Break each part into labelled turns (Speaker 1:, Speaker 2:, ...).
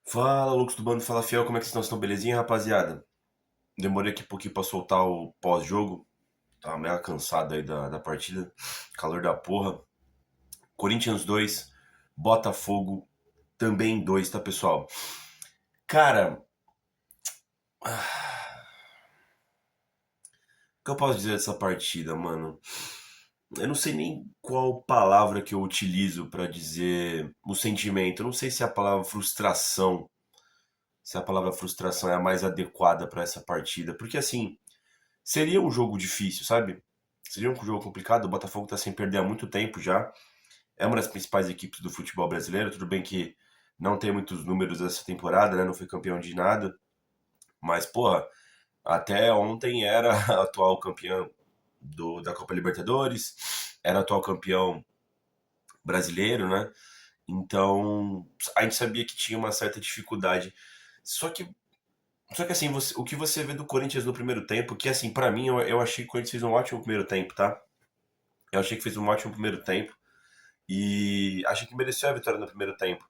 Speaker 1: Fala, Lucas do Bando, fala Fiel, como é que vocês estão? Belezinha, rapaziada? Demorei aqui um pouquinho pra soltar o pós-jogo. Tava meio cansado aí da partida. Calor da porra. Corinthians 2, Botafogo também 2, tá, pessoal? Cara, o que eu posso dizer dessa partida, mano? Eu não sei nem qual palavra que eu utilizo pra dizer o sentimento. Eu não sei se é a palavra frustração, se a palavra frustração é a mais adequada pra essa partida. Porque assim, seria um jogo difícil, sabe? Seria um jogo complicado. O Botafogo tá sem perder há muito tempo já. É uma das principais equipes do futebol brasileiro. Tudo bem que não tem muitos números essa temporada, né? Não foi campeão de nada. Mas, porra, até ontem era atual campeão da Copa Libertadores, era atual campeão brasileiro, né? Então, a gente sabia que tinha uma certa dificuldade. Só que, só que assim, o que você vê do Corinthians no primeiro tempo, que assim, pra mim, eu achei que o Corinthians fez um ótimo primeiro tempo, tá? Eu achei que fez um ótimo primeiro tempo e achei que mereceu a vitória no primeiro tempo.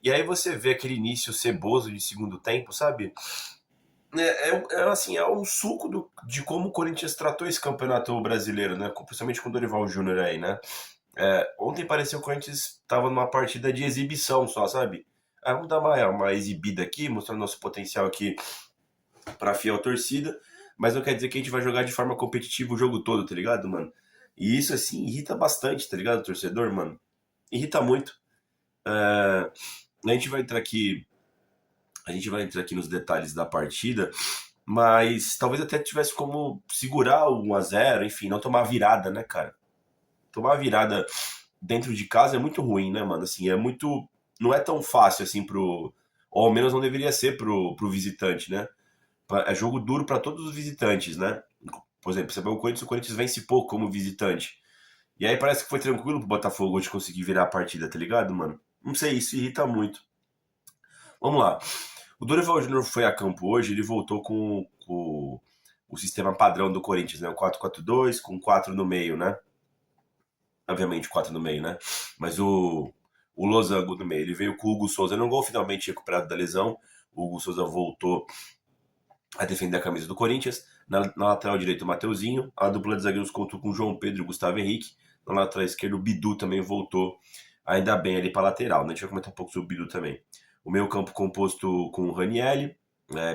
Speaker 1: E aí você vê aquele início ceboso de segundo tempo, sabe? Assim, é um suco de como o Corinthians tratou esse campeonato brasileiro, né? Principalmente com o Dorival Júnior aí, né? Ontem pareceu que o Corinthians estava numa partida de exibição só, sabe? Vamos dar uma exibida aqui, mostrando nosso potencial aqui pra fiel torcida, mas não quer dizer que a gente vai jogar de forma competitiva o jogo todo, tá ligado, mano? E isso, assim, irrita bastante, tá ligado, torcedor, mano? Irrita muito. É, a gente vai entrar aqui, a gente vai entrar aqui nos detalhes da partida, mas talvez até tivesse como segurar o 1-0, enfim, não tomar virada, né, cara? Tomar virada dentro de casa é muito ruim, né, mano? Assim, é muito. Não é tão fácil assim pro. Ou ao menos não deveria ser pro visitante, né? É jogo duro para todos os visitantes, né? Por exemplo, você vê o Corinthians vence pouco como visitante. E aí parece que foi tranquilo pro Botafogo hoje conseguir virar a partida, tá ligado, mano? Não sei, isso irrita muito. Vamos lá. O Dorival Júnior foi a campo hoje, ele voltou com o sistema padrão do Corinthians, né? O 4-4-2 com 4 no meio, né? Obviamente 4 no meio, né? Mas o Losango no meio, ele veio com o Hugo Souza no gol, finalmente recuperado da lesão. O Hugo Souza voltou a defender a camisa do Corinthians. Na lateral direita, o Mateuzinho. A dupla de zagueiros contou com João Pedro e Gustavo Henrique. Na lateral esquerda, o Bidu também voltou ainda bem ali para lateral. Né? A gente vai comentar um pouco sobre o Bidu também. O meio campo composto com o Ranielli,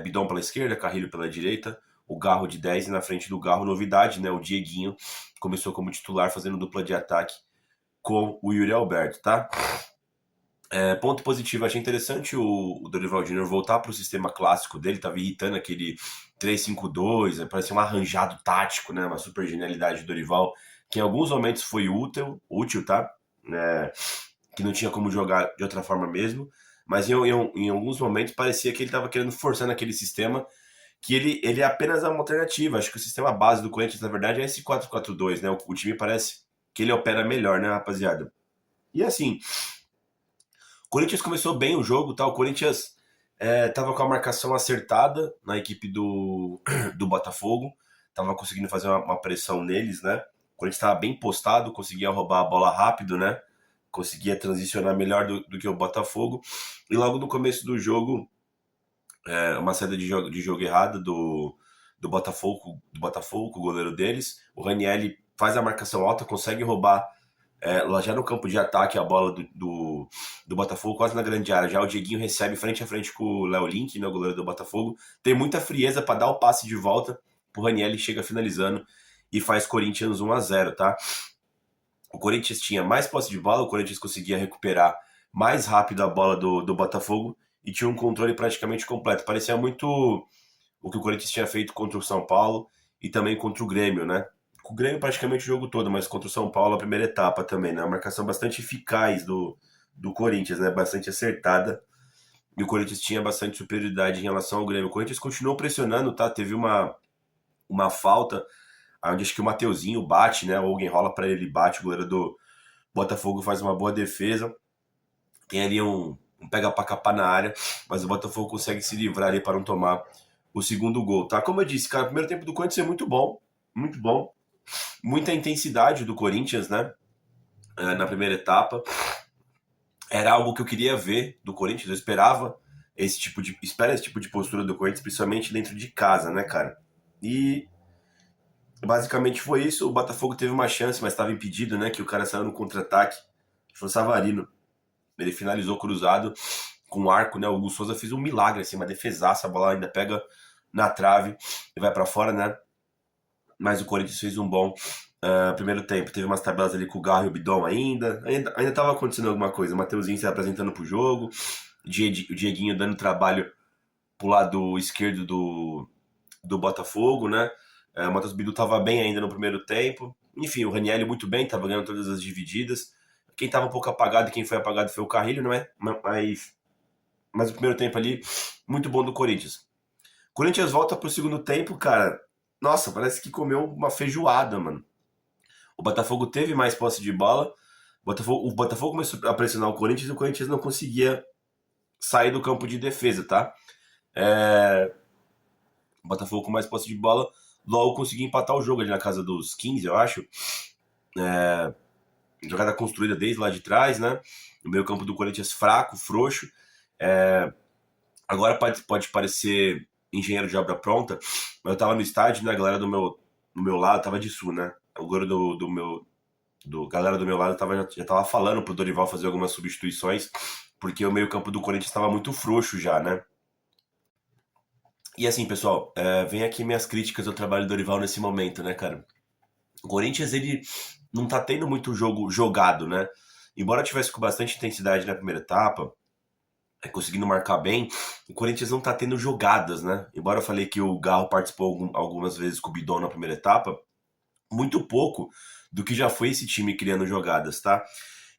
Speaker 1: Bidon pela esquerda, Carrilho pela direita, o Garro de 10 e na frente do Garro, novidade, né? O Dieguinho começou como titular fazendo dupla de ataque com o Yuri Alberto, tá? Ponto positivo, achei interessante o Dorival Júnior voltar para o sistema clássico dele, tava irritando aquele 3-5-2, parecia um arranjado tático, né? Uma super genialidade do Dorival, que em alguns momentos foi útil, tá? Que não tinha como jogar de outra forma mesmo, mas em alguns momentos parecia que ele estava querendo forçar naquele sistema, que ele é apenas uma alternativa. Acho que o sistema base do Corinthians, na verdade, é esse 4-4-2, né? O time parece que ele opera melhor, né, rapaziada? E assim, o Corinthians começou bem o jogo, tá? O Corinthians tava com a marcação acertada na equipe do Botafogo, tava conseguindo fazer uma pressão neles, né? O Corinthians estava bem postado, conseguia roubar a bola rápido, né? Conseguia transicionar melhor do que o Botafogo. E logo no começo do jogo, uma saída de jogo errada do Botafogo, o goleiro deles. O Ranielli faz a marcação alta, consegue roubar lá já no campo de ataque a bola do Botafogo, quase na grande área. Já o Dieguinho recebe frente a frente com o Léo Link, né, o goleiro do Botafogo. Tem muita frieza para dar o passe de volta. O Ranielli chega finalizando e faz Corinthians 1-0, tá? O Corinthians tinha mais posse de bola, o Corinthians conseguia recuperar mais rápido a bola do Botafogo e tinha um controle praticamente completo. Parecia muito o que o Corinthians tinha feito contra o São Paulo e também contra o Grêmio, né? Com o Grêmio praticamente o jogo todo, mas contra o São Paulo a primeira etapa também, né? Uma marcação bastante eficaz do Corinthians, né? Bastante acertada. E o Corinthians tinha bastante superioridade em relação ao Grêmio. O Corinthians continuou pressionando, tá? Teve uma falta, onde acho que o Mateuzinho bate, né? Ou alguém rola para ele, bate, o goleiro do Botafogo faz uma boa defesa. Tem ali um pega pra capar na área, mas o Botafogo consegue se livrar ali para não tomar o segundo gol, tá? Como eu disse, cara, o primeiro tempo do Corinthians é muito bom, muito bom. Muita intensidade do Corinthians, né? Na primeira etapa. Era algo que eu queria ver do Corinthians, eu esperava. espera esse tipo de postura do Corinthians, principalmente dentro de casa, né, cara? E basicamente foi isso. O Botafogo teve uma chance, mas estava impedido, né? Que o cara saiu no contra-ataque. Foi o Savarino. Ele finalizou cruzado com o arco, né? O Hugo Souza fez um milagre, assim, uma defesaça. A bola ainda pega na trave e vai para fora, né? Mas o Corinthians fez um bom primeiro tempo. Teve umas tabelas ali com o Garro e o Bidon ainda tava acontecendo alguma coisa. O Mateuzinho se apresentando pro jogo. O Dieguinho dando trabalho pro lado esquerdo do Botafogo, né? O Matheus Bidu tava bem ainda no primeiro tempo. Enfim, o Ranielli muito bem, tava ganhando todas as divididas. Quem tava um pouco apagado e quem foi apagado foi o Carrilho, não é? Mas o primeiro tempo ali, muito bom do Corinthians. Corinthians volta pro segundo tempo, cara. Nossa, parece que comeu uma feijoada, mano. O Botafogo teve mais posse de bola. O Botafogo começou a pressionar o Corinthians e o Corinthians não conseguia sair do campo de defesa, tá? O Botafogo com mais posse de bola, logo conseguiu empatar o jogo ali na casa dos 15, eu acho. Jogada construída desde lá de trás, né? No meio campo do Corinthians fraco, frouxo. Agora pode parecer engenheiro de obra pronta, mas eu tava no estádio, né? A galera do meu lado tava de sul, né? O goleiro galera do meu lado já tava falando pro Dorival fazer algumas substituições, porque o meio campo do Corinthians estava muito frouxo já, né? E assim, pessoal, vem aqui minhas críticas ao trabalho do Dorival nesse momento, né, cara? O Corinthians, ele não tá tendo muito jogo jogado, né? Embora tivesse com bastante intensidade na primeira etapa, conseguindo marcar bem, o Corinthians não tá tendo jogadas, né? Embora eu falei que o Garro participou algumas vezes com o Bidon na primeira etapa, muito pouco do que já foi esse time criando jogadas, tá?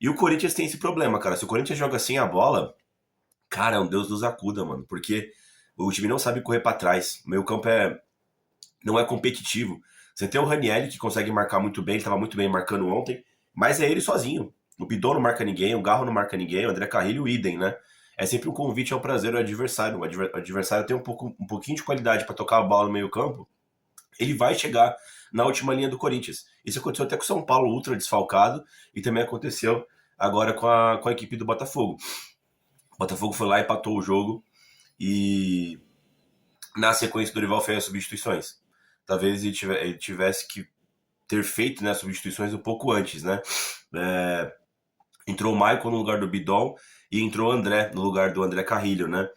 Speaker 1: E o Corinthians tem esse problema, cara. Se o Corinthians joga sem a bola, cara, é um Deus nos acuda, mano. Porque o time não sabe correr pra trás. O meio campo não é competitivo. Você tem o Ranielli, que consegue marcar muito bem, ele tava muito bem marcando ontem, mas é ele sozinho. O Bidon não marca ninguém, o Garro não marca ninguém, o André Carrilho, o idem, né? É sempre um convite ao prazer do adversário. O adversário tem um pouquinho de qualidade para tocar a bola no meio campo, ele vai chegar na última linha do Corinthians. Isso aconteceu até com o São Paulo, ultra desfalcado, e também aconteceu agora com a equipe do Botafogo. O Botafogo foi lá e empatou o jogo, e na sequência do Dorival fez as substituições. Talvez ele tivesse que ter feito, né, as substituições um pouco antes, né? Entrou o Maicon no lugar do Bidon e entrou o André no lugar do André Carrilho, né?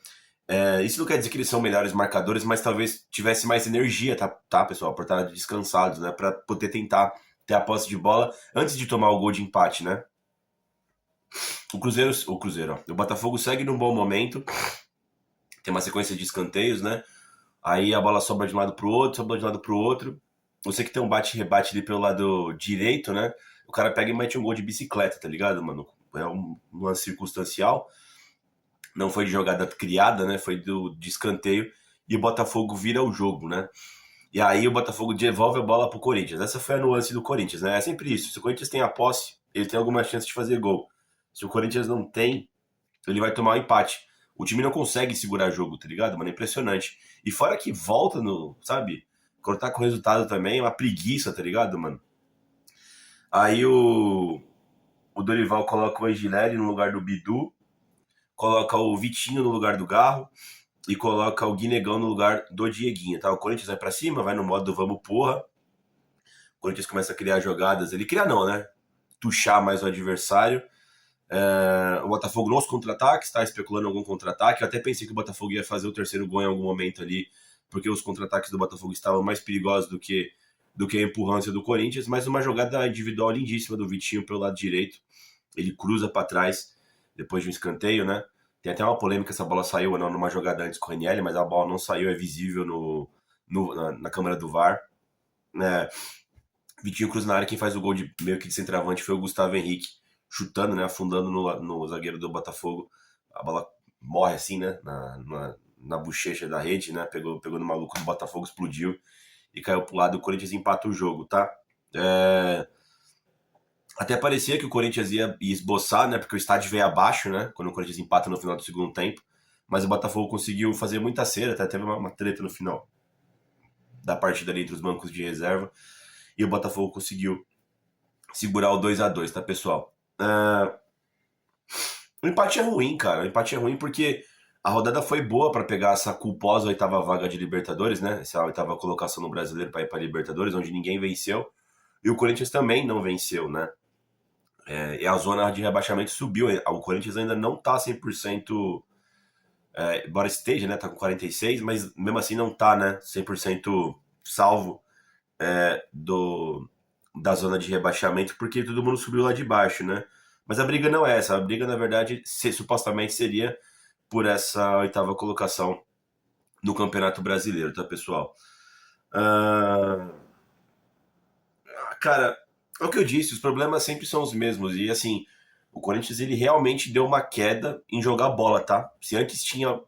Speaker 1: Isso não quer dizer que eles são melhores marcadores, mas talvez tivesse mais energia, tá pessoal? Por estar descansados, né? Pra poder tentar ter a posse de bola antes de tomar o gol de empate, né? O Botafogo segue num bom momento, tem uma sequência de escanteios, né? Aí a bola sobra de um lado pro outro, sobra de um lado pro outro. Você que tem um bate-rebate ali pelo lado direito, né? O cara pega e mete um gol de bicicleta, tá ligado, mano? É uma circunstancial. Não foi de jogada criada, né? Foi de escanteio. E o Botafogo vira o jogo, né? E aí o Botafogo devolve a bola pro Corinthians. Essa foi a nuance do Corinthians, né? É sempre isso. Se o Corinthians tem a posse, ele tem alguma chance de fazer gol. Se o Corinthians não tem, ele vai tomar um empate. O time não consegue segurar jogo, tá ligado, mano? É impressionante. E fora que volta no, sabe? Cortar com o resultado também é uma preguiça, tá ligado, mano? Aí o Dorival coloca o Angileri no lugar do Bidu, coloca o Vitinho no lugar do Garro e coloca o Guinegão no lugar do Dieguinho, tá? O Corinthians vai pra cima, vai no modo do vamos porra. O Corinthians começa a criar jogadas. Ele cria não, né? Tuchar mais o adversário. O Botafogo nos contra-ataques, tá especulando algum contra-ataque. Eu até pensei que o Botafogo ia fazer o terceiro gol em algum momento ali, porque os contra-ataques do Botafogo estavam mais perigosos do que a empurrância do Corinthians, mas uma jogada individual lindíssima do Vitinho pelo lado direito. Ele cruza para trás depois de um escanteio, né? Tem até uma polêmica se a bola saiu ou não numa jogada antes com o Ranielli, mas a bola não saiu, é visível na câmera do VAR. Vitinho cruza na área, quem faz o gol de meio que de centroavante foi o Gustavo Henrique, chutando, né? Afundando no zagueiro do Botafogo. A bola morre assim, né? Na bochecha da rede, né? Pegou no maluco do Botafogo, explodiu e caiu pro lado. O Corinthians empata o jogo, tá? Até parecia que o Corinthians ia esboçar, né? Porque o estádio veio abaixo, né? Quando o Corinthians empata no final do segundo tempo. Mas o Botafogo conseguiu fazer muita cera, até teve uma treta no final da partida ali entre os bancos de reserva. E o Botafogo conseguiu segurar o 2-2, tá, pessoal? O empate é ruim, cara. O empate é ruim porque A rodada foi boa para pegar essa culposa oitava vaga de Libertadores, né? Essa oitava colocação no Brasileiro para ir para Libertadores, onde ninguém venceu. E o Corinthians também não venceu, né? E a zona de rebaixamento subiu. O Corinthians ainda não tá 100%, embora esteja, né? Tá com 46, mas mesmo assim não tá, né? 100% salvo da zona de rebaixamento, porque todo mundo subiu lá de baixo, né? Mas a briga não é essa. A briga, na verdade, supostamente seria por essa oitava colocação no Campeonato Brasileiro, tá, pessoal? Ah, cara, é o que eu disse, os problemas sempre são os mesmos. E assim, o Corinthians ele realmente deu uma queda em jogar bola, tá? Se antes tinha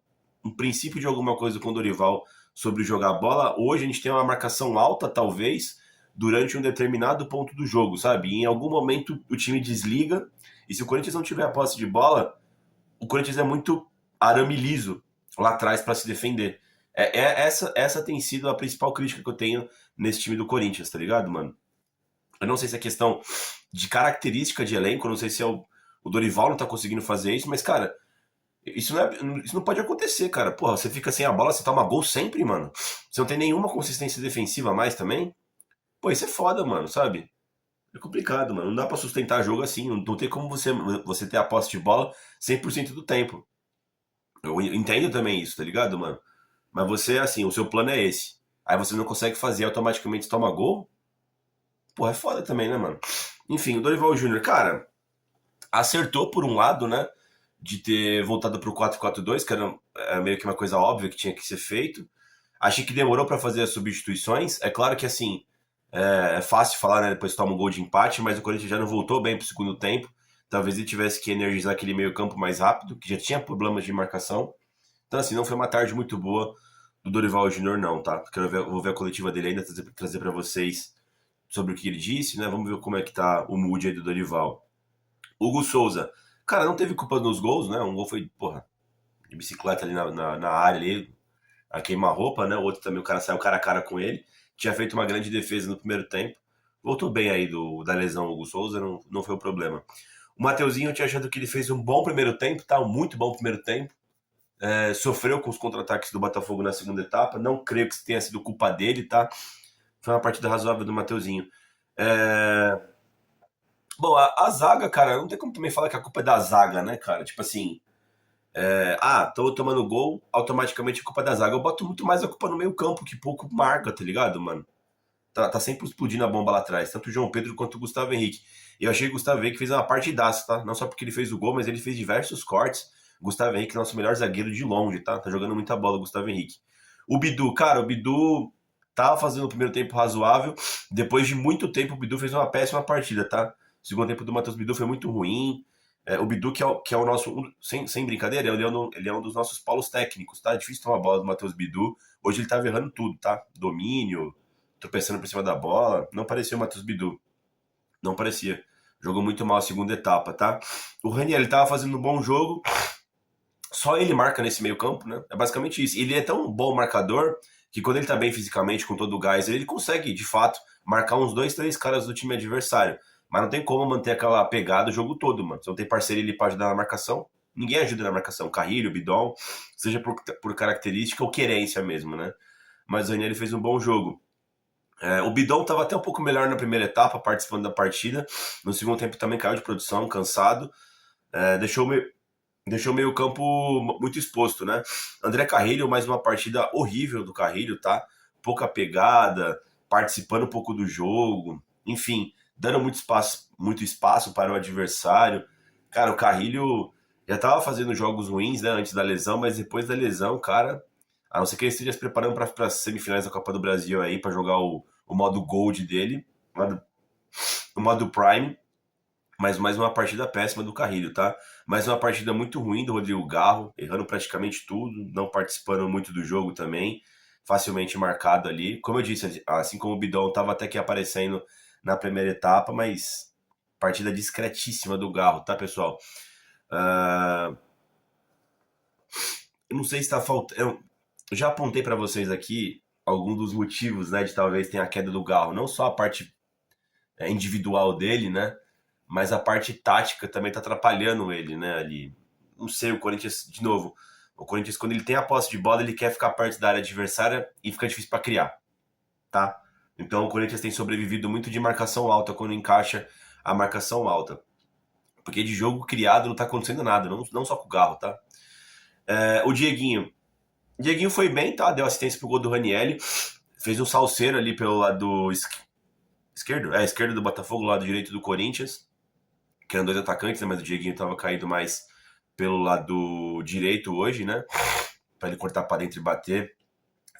Speaker 1: um princípio de alguma coisa com o Dorival sobre jogar bola, hoje a gente tem uma marcação alta, talvez, durante um determinado ponto do jogo, sabe? E em algum momento o time desliga, e se o Corinthians não tiver a posse de bola, o Corinthians é muito arame liso lá atrás para se defender. Essa tem sido a principal crítica que eu tenho nesse time do Corinthians, tá ligado, mano? Eu não sei se é questão de característica de elenco, eu não sei se é o Dorival não tá conseguindo fazer isso, mas, cara, isso não pode acontecer, cara. Porra, você fica sem a bola, você toma gol sempre, mano. Você não tem nenhuma consistência defensiva a mais também. Pô, isso é foda, mano, sabe? É complicado, mano. Não dá pra sustentar jogo assim. Não tem como você ter a posse de bola 100% do tempo. Eu entendo também isso, tá ligado, mano? Mas você, assim, o seu plano é esse. Aí você não consegue fazer, automaticamente toma gol. Pô, é foda também, né, mano? Enfim, o Dorival Júnior, cara, acertou por um lado, né? De ter voltado pro 4-4-2, que era meio que uma coisa óbvia que tinha que ser feito. Achei que demorou pra fazer as substituições. É claro que, assim, é fácil falar, né? Depois toma um gol de empate, mas o Corinthians já não voltou bem pro segundo tempo. Talvez ele tivesse que energizar aquele meio-campo mais rápido, que já tinha problemas de marcação. Então, assim, não foi uma tarde muito boa do Dorival Júnior, não, tá? Vou ver a coletiva dele ainda, trazer para vocês sobre o que ele disse, né? Vamos ver como é que tá o mood aí do Dorival. Hugo Souza. Cara, não teve culpa nos gols, né? Um gol foi, porra, de bicicleta ali na área ali, a queima-roupa, né? O outro também, o cara saiu cara a cara com ele. Tinha feito uma grande defesa no primeiro tempo. Voltou bem aí da lesão, o Hugo Souza, não foi o problema. O Mateuzinho, eu tinha achado que ele fez um bom primeiro tempo, tá? Um muito bom primeiro tempo. Sofreu com os contra-ataques do Botafogo na segunda etapa. Não creio que tenha sido culpa dele, tá? Foi uma partida razoável do Mateuzinho. É... Bom, a zaga, cara, não tem como também falar que a culpa é da zaga, né, cara? Tipo assim, tô tomando gol, automaticamente a culpa é da zaga. Eu boto muito mais a culpa no meio campo, que pouco marca, tá ligado, mano? Tá sempre explodindo a bomba lá atrás, tanto o João Pedro quanto o Gustavo Henrique. E eu achei que o Gustavo Henrique fez uma partidaça, tá? Não só porque ele fez o gol, mas ele fez diversos cortes. Gustavo Henrique, nosso melhor zagueiro de longe, tá? Tá jogando muita bola o Gustavo Henrique. O Bidu, cara, o Bidu tava fazendo o primeiro tempo razoável. Depois de muito tempo, o Bidu fez uma péssima partida, tá? O segundo tempo do Matheus Bidu foi muito ruim. O Bidu, que é o nosso. Sem brincadeira, ele é um dos nossos polos técnicos, tá? É difícil tomar a bola do Matheus Bidu. Hoje ele tava errando tudo, tá? Domínio, tropeçando por cima da bola. Não parecia o Matheus Bidu. Não parecia. Jogou muito mal a segunda etapa, tá? O Raniel, ele tava fazendo um bom jogo. Só ele marca nesse meio campo, né? É basicamente isso. Ele é tão bom marcador que quando ele tá bem fisicamente, com todo o gás, ele consegue, de fato, marcar uns 2, 3 caras do time adversário. Mas não tem como manter aquela pegada o jogo todo, mano. Se não tem parceiro ele pode ajudar na marcação. Ninguém ajuda na marcação. Carrilho, Bidon, seja por característica ou querência mesmo, né? Mas o Raniel fez um bom jogo. O Bidon estava até um pouco melhor na primeira etapa, participando da partida. No segundo tempo também caiu de produção, cansado. Deixou o meio campo muito exposto, né? André Carrilho, mais uma partida horrível do Carrilho, tá? Pouca pegada, participando um pouco do jogo. Enfim, dando muito espaço para o adversário. Cara, o Carrilho já estava fazendo jogos ruins, né? Antes da lesão, mas depois da lesão, cara... A não ser que ele esteja se preparando para as semifinais da Copa do Brasil aí, para jogar o modo Gold dele, o modo Prime, mas mais uma partida péssima do Carrilho, tá? Mais uma partida muito ruim do Rodrigo Garro, errando praticamente tudo, não participando muito do jogo também, facilmente marcado ali. Como eu disse, assim como o Bidon estava até que aparecendo na primeira etapa, mas partida discretíssima do Garro, tá, pessoal? Eu não sei se está faltando. Eu já apontei para vocês aqui alguns dos motivos, né, de talvez tenha a queda do Garro. Não só a parte individual dele, né, mas a parte tática também tá atrapalhando ele, né, ali. Não sei, o Corinthians, de novo, O Corinthians, quando ele tem a posse de bola, ele quer ficar perto da área adversária e fica difícil para criar, tá? Então o Corinthians tem sobrevivido muito de marcação alta quando encaixa a marcação alta. Porque de jogo criado não tá acontecendo nada, não só com o Garro, tá? O Dieguinho. O Dieguinho foi bem, tá? Deu assistência pro gol do Ranieri. Fez um salseiro ali pelo lado esquerdo. Esquerdo do Botafogo, lado direito do Corinthians. Que eram dois atacantes, né? Mas o Dieguinho tava caído mais pelo lado direito hoje, né? Pra ele cortar pra dentro e bater.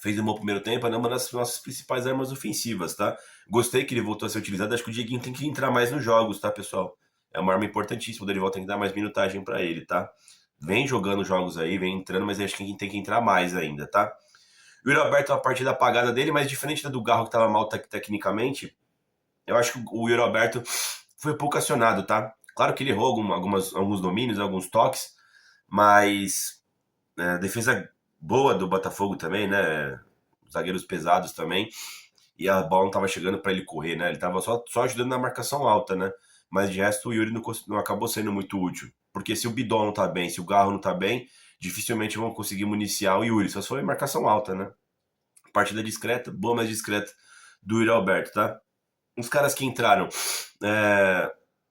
Speaker 1: Fez um bom primeiro tempo, é uma das nossas principais armas ofensivas, tá? Gostei que ele voltou a ser utilizado. Acho que o Dieguinho tem que entrar mais nos jogos, tá, pessoal? É uma arma importantíssima. O Dorival tem que dar mais minutagem pra ele, tá? Vem jogando jogos aí, vem entrando, mas acho que tem que entrar mais ainda, tá? O Yuri Alberto, a partida apagada dele, mas diferente da do Garro, que tava mal tecnicamente, eu acho que o Yuri Alberto foi pouco acionado, tá? Claro que ele errou alguns domínios, alguns toques, mas defesa boa do Botafogo também, né? Zagueiros pesados também. E a bola não tava chegando para ele correr, né? Ele tava só ajudando na marcação alta, né? Mas de resto o Yuri não acabou sendo muito útil. Porque se o Bidon não tá bem, se o Garro não tá bem, dificilmente vão conseguir municiar o Yuri. Só se for em marcação alta, né? Partida discreta, boa, mas discreta do Yuri Alberto, tá? Os caras que entraram.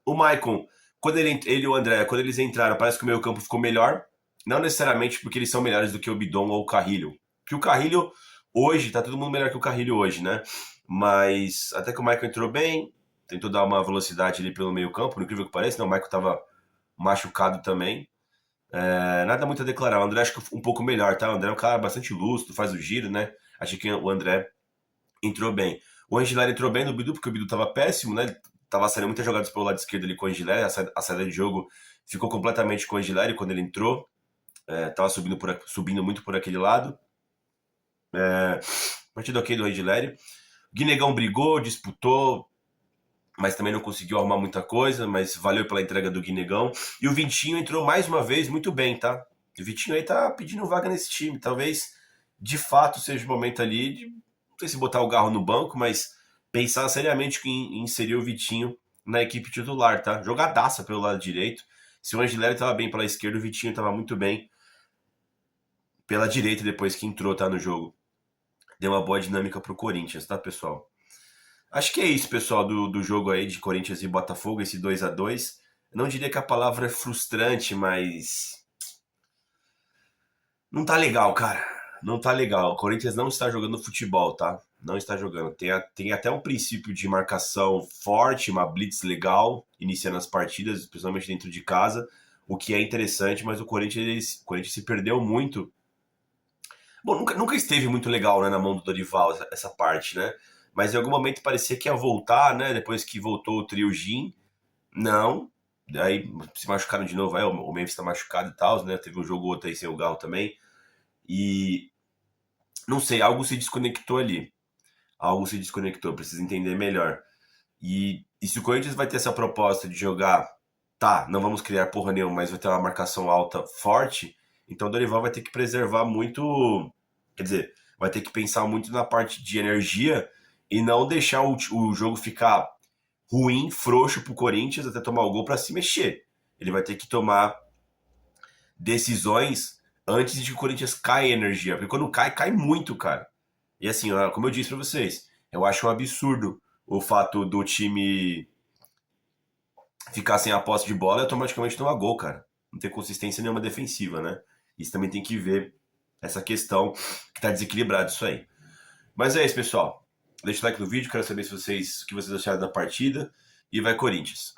Speaker 1: O Maicon, quando ele e o André, quando eles entraram, parece que o meio campo ficou melhor. Não necessariamente porque eles são melhores do que o Bidon ou o Carrilho. Porque o Carrilho, hoje, tá todo mundo melhor que o Carrilho hoje, né? Mas até que o Maicon entrou bem, tentou dar uma velocidade ali pelo meio campo, por incrível que pareça, não, o Maicon tava machucado também. Nada muito a declarar. O André acho que um pouco melhor, tá? O André é um cara bastante lúcido, faz o giro, né? Achei que o André entrou bem. O Angileri entrou bem no Bidu, porque o Bidu tava péssimo, né? Ele tava saindo muitas jogadas pelo lado esquerdo ali com o Angileri, a saída de jogo ficou completamente com o Angileri quando ele entrou. Tava subindo muito por aquele lado. Partida ok do Angileri. O Guinegão brigou, disputou, mas também não conseguiu arrumar muita coisa, mas valeu pela entrega do Guinegão. E o Vitinho entrou mais uma vez muito bem, tá? O Vitinho aí tá pedindo vaga nesse time. Talvez, de fato, seja o momento ali de, não sei se botar o Garro no banco, mas pensar seriamente em inserir o Vitinho na equipe titular, tá? Jogadaça pelo lado direito. Se o Angileri tava bem pela esquerda, o Vitinho tava muito bem pela direita depois que entrou, tá, no jogo. Deu uma boa dinâmica pro Corinthians, tá, pessoal? Acho que é isso, pessoal, do jogo aí de Corinthians e Botafogo, esse 2-2. Não diria que a palavra é frustrante, mas não tá legal, cara. Não tá legal. O Corinthians não está jogando futebol, tá? Não está jogando. Tem até um princípio de marcação forte, uma blitz legal, iniciando as partidas, principalmente dentro de casa, o que é interessante, mas o Corinthians se perdeu muito. Bom, nunca esteve muito legal, né, na mão do Dorival, essa parte, né? Mas em algum momento parecia que ia voltar, né? Depois que voltou o trio Gin. Não. Aí se machucaram de novo, aí o Memphis tá machucado e tal, né? Teve um jogo ou outro aí sem o Galo também. E não sei, algo se desconectou ali. Algo se desconectou, precisa entender melhor. E se o Corinthians vai ter essa proposta de jogar, tá, não vamos criar porra nenhuma, mas vai ter uma marcação alta forte, então o Dorival vai ter que preservar muito, quer dizer, vai ter que pensar muito na parte de energia e não deixar o jogo ficar ruim, frouxo pro Corinthians até tomar o gol para se mexer. Ele vai ter que tomar decisões antes de que o Corinthians caia energia, porque quando cai muito, cara. E assim, como eu disse para vocês, eu acho um absurdo o fato do time ficar sem a posse de bola e automaticamente tomar gol, cara. Não tem consistência nenhuma defensiva, né? Isso também tem que ver essa questão que tá desequilibrado isso aí. Mas é isso, pessoal. Deixa o like no vídeo, quero saber se o que vocês acharam da partida. E vai Corinthians!